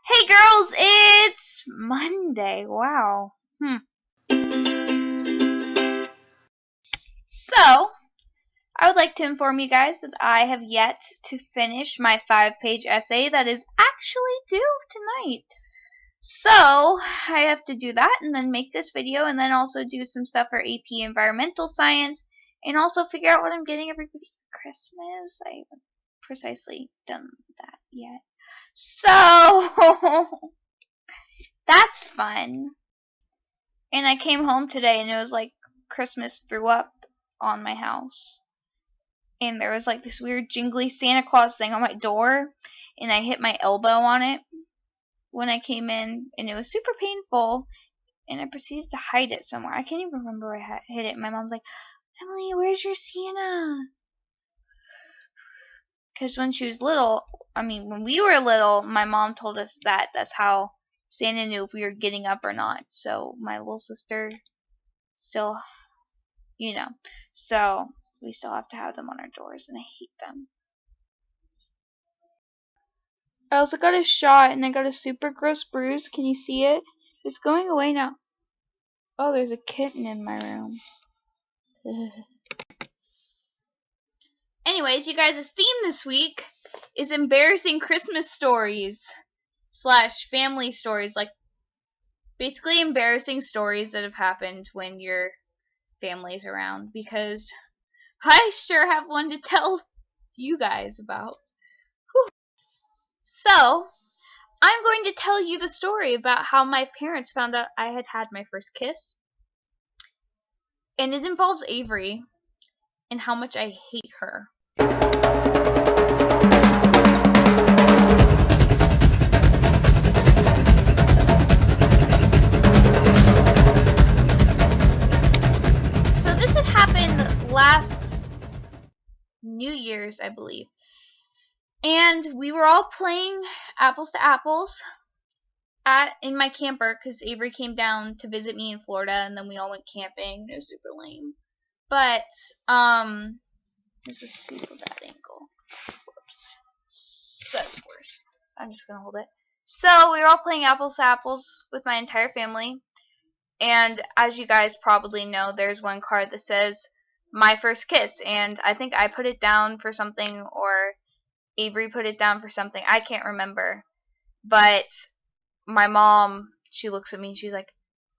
Hey girls, it's Monday. Wow. So, I would like to inform you guys that I have yet to finish my 5-page essay that is actually due tonight. So, I have to do that and then make this video and then also do some stuff for AP Environmental Science and also figure out what I'm getting everybody for Christmas. I haven't precisely done that yet. So, that's fun. And I came home today and it was like Christmas threw up on my house. And there was like this weird jingly Santa Claus thing on my door. And I hit my elbow on it when I came in. And it was super painful. And I proceeded to hide it somewhere. I can't even remember where I hid it. My mom's like, Emily, where's your Santa? Because when she was little, when we were little, my mom told us that that's how Santa knew if we were getting up or not. So my little sister still, so we still have to have them on our doors, and I hate them. I also got a shot, and I got a super gross bruise. Can you see it? It's going away now. Oh, there's a kitten in my room. Anyways, you guys' theme this week is embarrassing Christmas stories / family stories, like basically embarrassing stories that have happened when your family's around, because I sure have one to tell you guys about. Whew. So, I'm going to tell you the story about how my parents found out I had had my first kiss. And it involves Avery and how much I hate her. So this had happened last New Year's, I believe. And we were all playing apples to apples in my camper because Avery came down to visit me in Florida, and then we all went camping. It was super lame. But this is a super bad angle. Whoops. That's worse. I'm just gonna hold it. So we were all playing apples to apples with my entire family. And as you guys probably know, there's one card that says my first kiss, and I think I put it down for something, or Avery put it down for something. I can't remember. But my mom, she looks at me and she's like,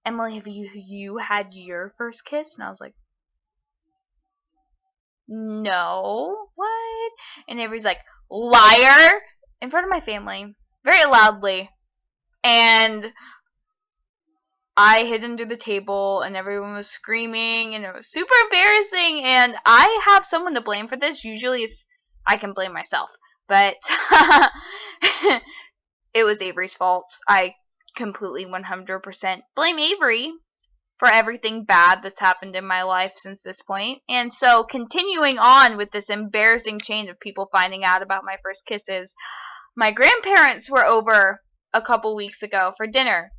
Emily, have you had your first kiss? And I was like, no, what? And Avery's like, liar, in front of my family, very loudly. And I hid under the table and everyone was screaming and it was super embarrassing, and I have someone to blame for this. Usually I can blame myself, but it was Avery's fault. I completely 100% blame Avery for everything bad that's happened in my life since this point. And so continuing on with this embarrassing chain of people finding out about my first kisses, my grandparents were over a couple weeks ago for dinner,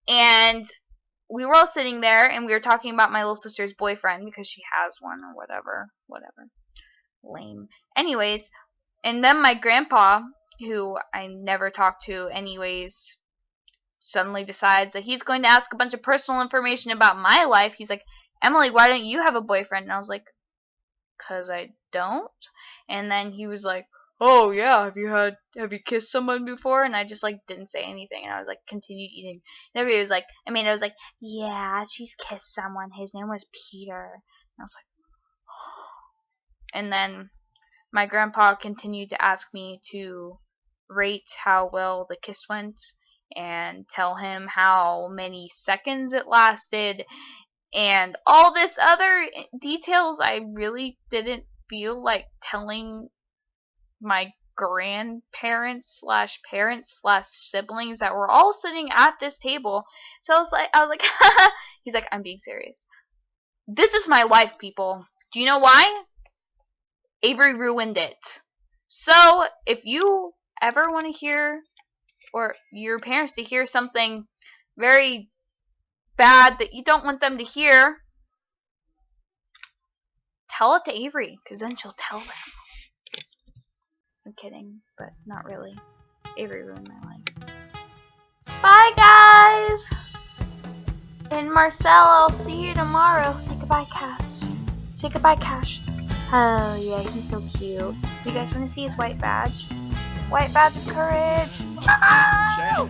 and we were all sitting there and we were talking about my little sister's boyfriend because she has one or whatever. Lame. Anyways, and then my grandpa, who I never talked to anyways, suddenly decides that he's going to ask a bunch of personal information about my life. He's like, Emily, why don't you have a boyfriend? And I was like, 'cause I don't. And then he was like, oh yeah, have you kissed someone before? And I just didn't say anything, and I was continued eating. And everybody was it was yeah, she's kissed someone. His name was Peter. And I was like, oh. And then my grandpa continued to ask me to rate how well the kiss went and tell him how many seconds it lasted and all this other details I really didn't feel like telling my grandparents / parents / siblings that were all sitting at this table. So I was like, he's like, I'm being serious. This is my life, people. Do you know why? Avery ruined it. So if you ever want to hear, or your parents to hear something very bad that you don't want them to hear, tell it to Avery, because then she'll tell them. I'm kidding, but not really. Avery ruined my life. Bye, guys. And Marcel, I'll see you tomorrow. Say goodbye, Cash. Say goodbye, Cash. Oh, yeah, he's so cute. You guys want to see his white badge? White badge of courage. Woo!